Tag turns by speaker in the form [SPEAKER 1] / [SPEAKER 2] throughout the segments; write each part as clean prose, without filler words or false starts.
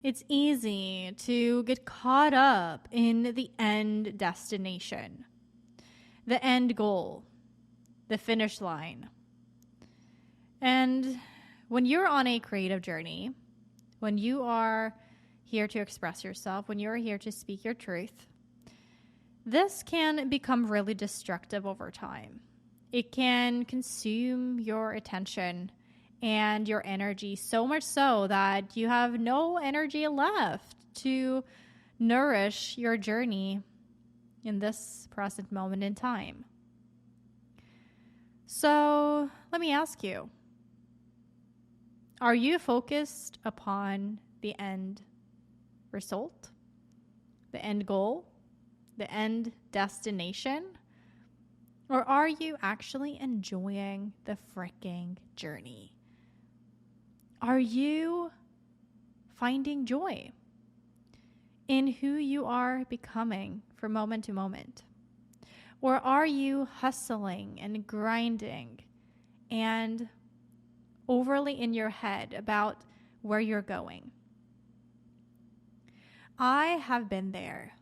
[SPEAKER 1] It's easy to get caught up in the end destination, the end goal, the finish line. And when you're on a creative journey, when you are here to express yourself, when you're here to speak your truth, this can become really destructive over time. It can consume your attention and your energy so much so that you have no energy left to nourish your journey in this present moment in time. So let me ask you, are you focused upon the end result, the end goal, the end destination? Or are you actually enjoying the freaking journey? Are you finding joy in who you are becoming from moment to moment? Or are you hustling and grinding and overly in your head about where you're going? I have been there.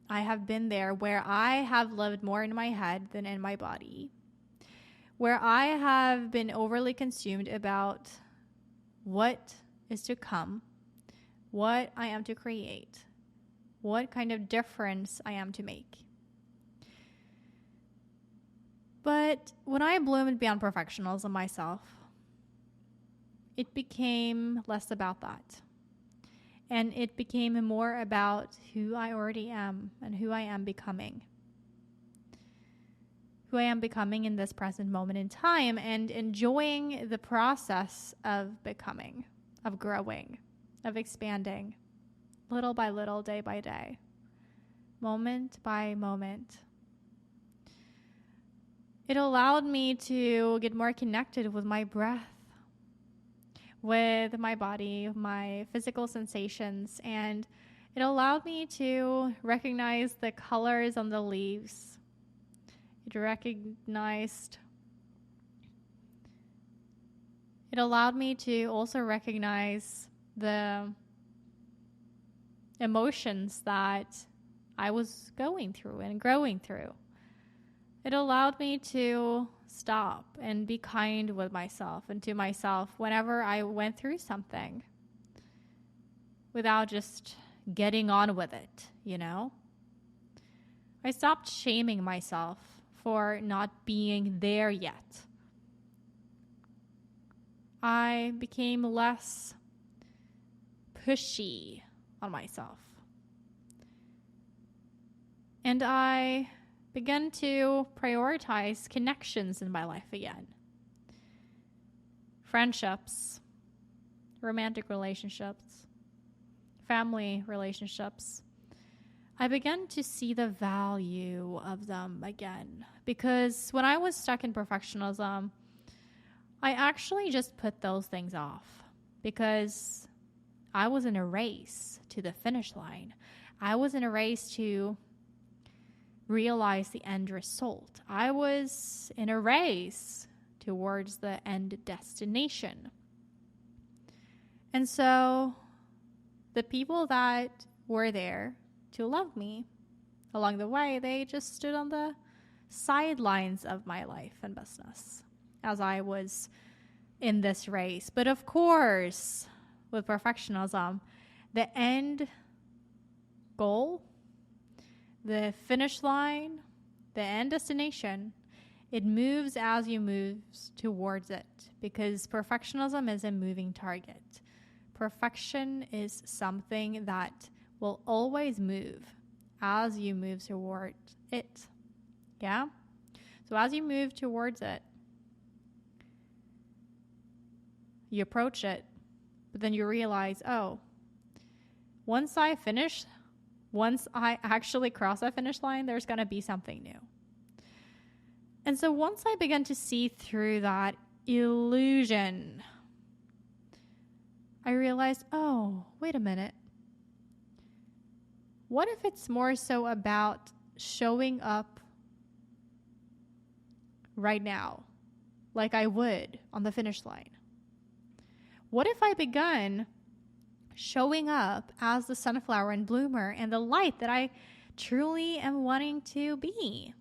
[SPEAKER 1] I have been there where I have lived more in my head than in my body, where I have been overly consumed about what is to come, what I am to create, what kind of difference I am to make. But when I bloomed beyond perfectionism myself, it became less about that. And it became more about who I already am and who I am becoming. Who I am becoming in this present moment in time and enjoying the process of becoming, of growing, of expanding, little by little, day by day, moment by moment. It allowed me to get more connected with my breath, with my body, my physical sensations, and it allowed me to recognize the colors on the leaves. It allowed me to also recognize the emotions that I was going through and growing through. It allowed me to stop and be kind with myself and to myself whenever I went through something without just getting on with it, you know? I stopped shaming myself for not being there yet. I became less pushy on myself. And I began to prioritize connections in my life again. Friendships, romantic relationships, family relationships. I began to see the value of them again. Because when I was stuck in perfectionism, I actually just put those things off. Because I was in a race to the finish line. I was in a race to realize the end result. I was in a race towards the end destination. And so the people that were there to love me along the way, they just stood on the sidelines of my life and business as I was in this race. But of course, with perfectionism, the end goal, the finish line, the end destination, it moves as you move towards it because perfectionism is a moving target. Perfection is something that will always move as you move toward it. Yeah? So as you move towards it, you approach it, but then you realize, oh, once I actually cross that finish line, there's going to be something new. And so once I began to see through that illusion, I realized, oh, wait a minute. What if it's more so about showing up right now, like I would on the finish line? What if I begun showing up as the sunflower and bloomer and the light that I truly am wanting to be.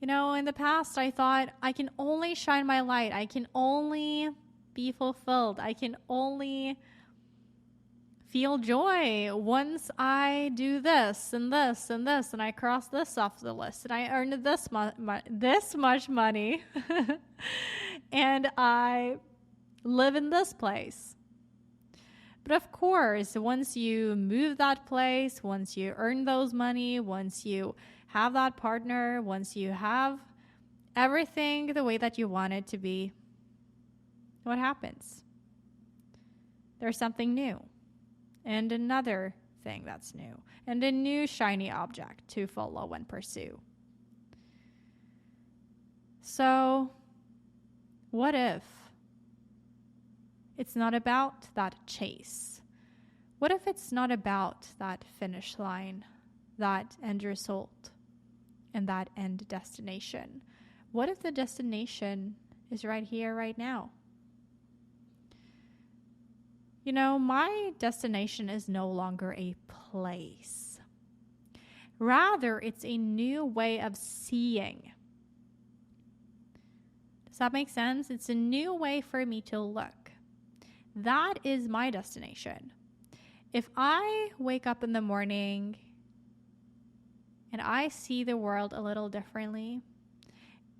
[SPEAKER 1] You know, in the past, I thought I can only shine my light. I can only be fulfilled. I can only feel joy once I do this and this and this, and I cross this off the list, and I earned this much money, and I live in this place. But of course, once you move that place, once you earn those money, once you have that partner, once you have everything the way that you want it to be, what happens? There's something new, and another thing that's new, and a new shiny object to follow and pursue. So, what if it's not about that chase? What if it's not about that finish line, that end result, and that end destination? What if the destination is right here, right now? You know, my destination is no longer a place. Rather, it's a new way of seeing. Does that make sense? It's a new way for me to look. That is my destination. If I wake up in the morning and I see the world a little differently,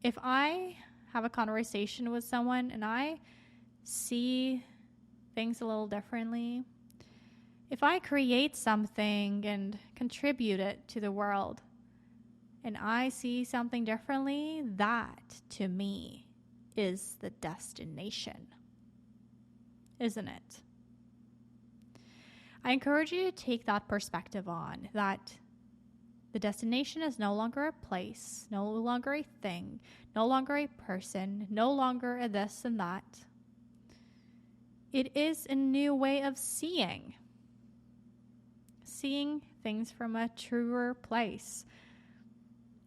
[SPEAKER 1] if I have a conversation with someone and I see things a little differently, if I create something and contribute it to the world and I see something differently, that to me is the destination, isn't it? I encourage you to take that perspective on, that the destination is no longer a place, no longer a thing, no longer a person, no longer a this and that. It is a new way of seeing things from a truer place,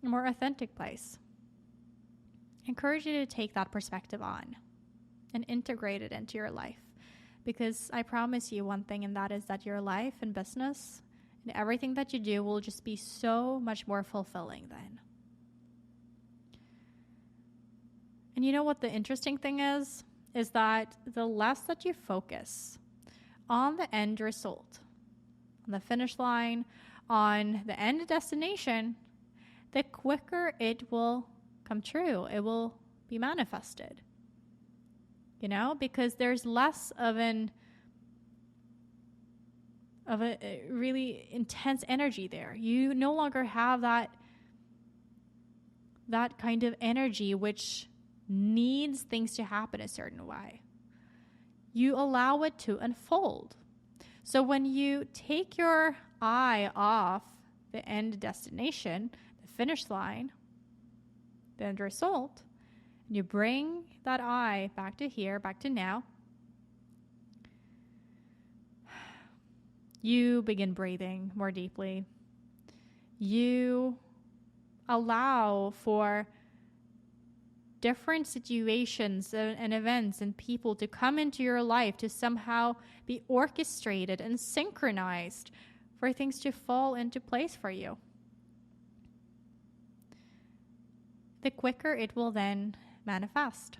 [SPEAKER 1] a more authentic place. I encourage you to take that perspective on and integrate it into your life, because I promise you one thing, and that is that your life and business and everything that you do will just be so much more fulfilling then. And you know what the interesting thing is that the less that you focus on the end result, on the finish line, on the end destination, the quicker it will come true. It will be manifested. You know, because there's less of a really intense energy there. You no longer have that kind of energy which needs things to happen a certain way. You allow it to unfold. So when you take your eye off the end destination, the finish line, the end result, and you bring that eye back to here, back to now, you begin breathing more deeply. You allow for different situations and events and people to come into your life to somehow be orchestrated and synchronized for things to fall into place for you. The quicker it will then manifest.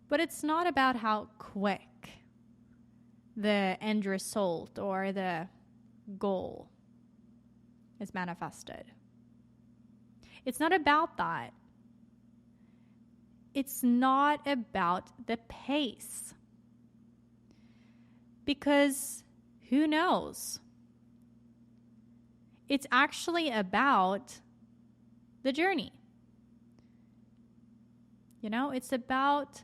[SPEAKER 1] But it's not about how quick the end result or the goal is manifested. It's not about that. It's not about the pace. Because who knows? It's actually about the journey. You know, it's about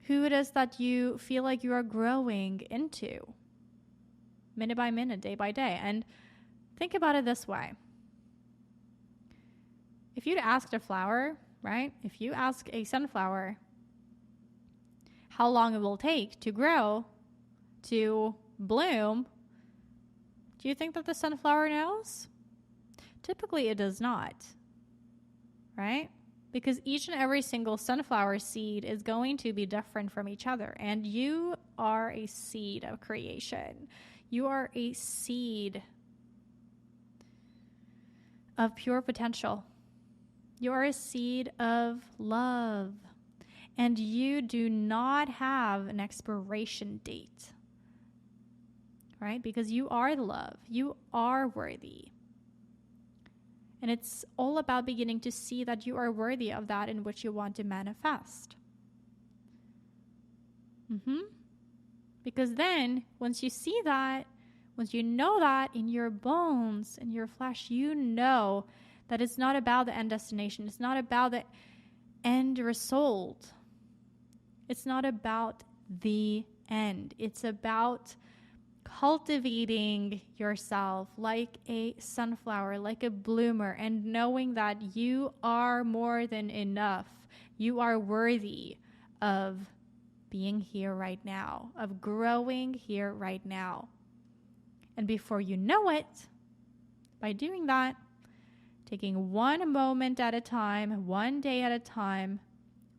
[SPEAKER 1] who it is that you feel like you are growing into, minute by minute, day by day. And think about it this way. If you'd asked a flower, right? If you ask a sunflower how long it will take to grow, to bloom, do you think that the sunflower knows? Typically it does not, right? Because each and every single sunflower seed is going to be different from each other. And you are a seed of creation. You are a seed of pure potential. You are a seed of love. And you do not have an expiration date. Right? Because you are love. You are worthy. And it's all about beginning to see that you are worthy of that in which you want to manifest. Because then, once you see that, once you know that in your bones, in your flesh, you know that it's not about the end destination. It's not about the end result. It's not about the end. It's about cultivating yourself like a sunflower, like a bloomer, and knowing that you are more than enough. You are worthy of being here right now, of growing here right now. And before you know it, by doing that, taking one moment at a time, one day at a time,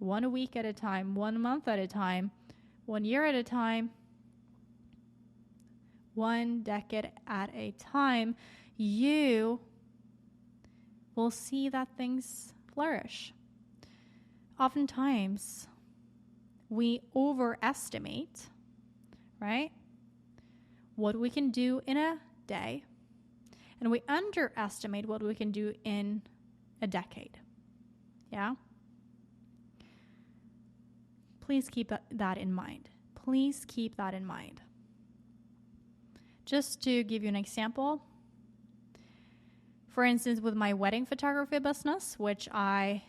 [SPEAKER 1] 1 week at a time, 1 month at a time, 1 year at a time, 1 decade at a time, you will see that things flourish. Oftentimes, we overestimate, right, what we can do in a day, and we underestimate what we can do in a decade. Yeah? Please keep that in mind. Please keep that in mind. Just to give you an example, for instance, with my wedding photography business, which I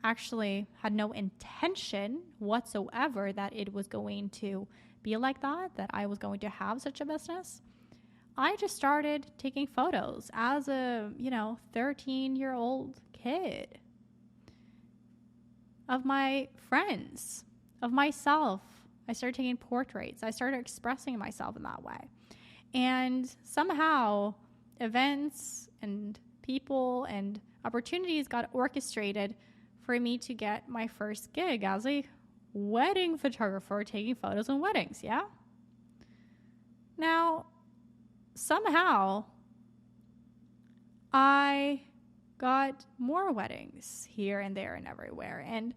[SPEAKER 1] actually had no intention whatsoever that it was going to be like that I was going to have such a business. I just started taking photos as a, 13-year-old kid of my friends, of myself. I started taking portraits. I started expressing myself in that way. And somehow events and people and opportunities got orchestrated for me to get my first gig as a wedding photographer taking photos in weddings, yeah? Now, somehow, I got more weddings here and there and everywhere. And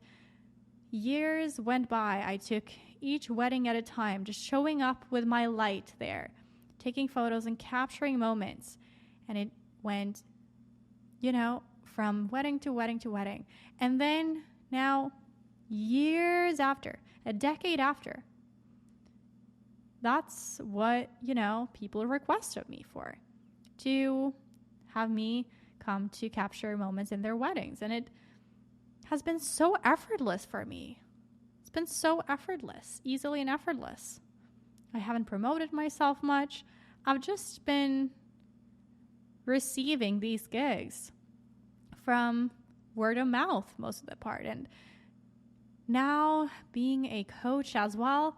[SPEAKER 1] years went by. I took each wedding at a time, just showing up with my light there, taking photos and capturing moments. And it went, from wedding to wedding to wedding. And then now, years after, a decade after, that's what, people request of me for, to have me come to capture moments in their weddings. And it has been so effortless for me. It's been so effortless, easily and effortless. I haven't promoted myself much. I've just been receiving these gigs from word of mouth most of the part. And now being a coach as well,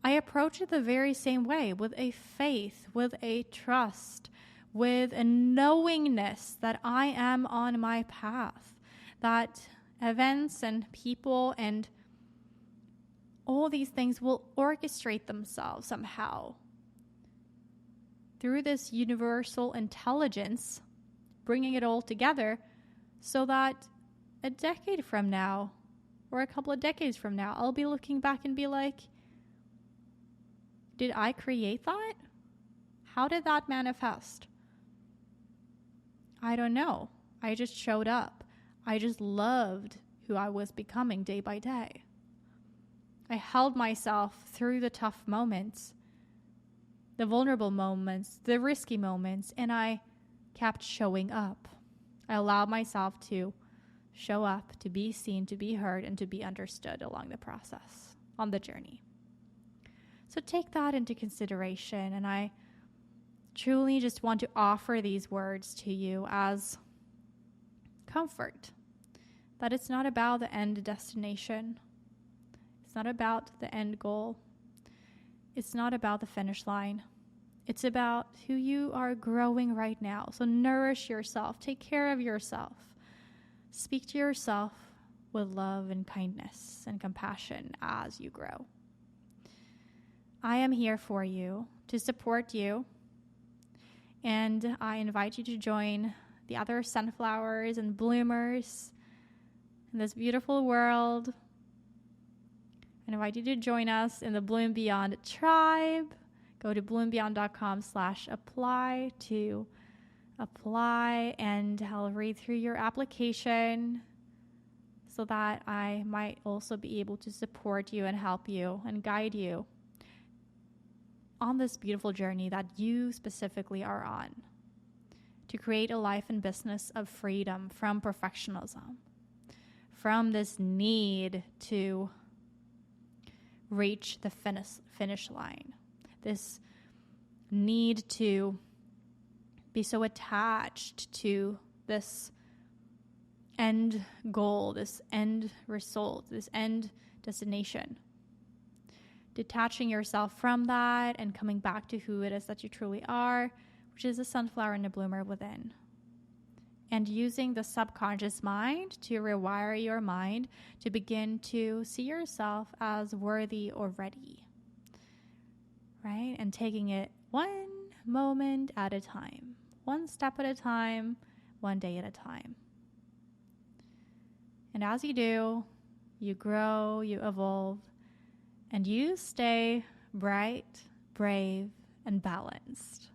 [SPEAKER 1] I approach it the very same way, with a faith, with a trust, with a knowingness that I am on my path, that events and people and all these things will orchestrate themselves somehow through this universal intelligence, bringing it all together so that a decade from now or a couple of decades from now, I'll be looking back and be like, did I create that? How did that manifest? I don't know. I just showed up. I just loved who I was becoming day by day. I held myself through the tough moments, the vulnerable moments, the risky moments, and I kept showing up. I allowed myself to show up, to be seen, to be heard, and to be understood along the process, on the journey. So take that into consideration, and I truly just want to offer these words to you as comfort, that it's not about the end destination. It's not about the end goal. It's not about the finish line. It's about who you are growing right now. So nourish yourself. Take care of yourself. Speak to yourself with love and kindness and compassion as you grow. I am here for you, to support you, and I invite you to join the other sunflowers and bloomers in this beautiful world. I invite you to join us in the Bloom Beyond tribe. Go to bloombeyond.com/apply to apply, and I'll read through your application so that I might also be able to support you and help you and guide you on this beautiful journey that you specifically are on, to create a life and business of freedom from perfectionism, from this need to reach the finish line, this need to be so attached to this end goal, this end result, this end destination. Detaching yourself from that and coming back to who it is that you truly are, which is a sunflower and a bloomer within. And using the subconscious mind to rewire your mind to begin to see yourself as worthy already, right? And taking it one moment at a time, one step at a time, one day at a time. And as you do, you grow, you evolve, and you stay bright, brave, and balanced.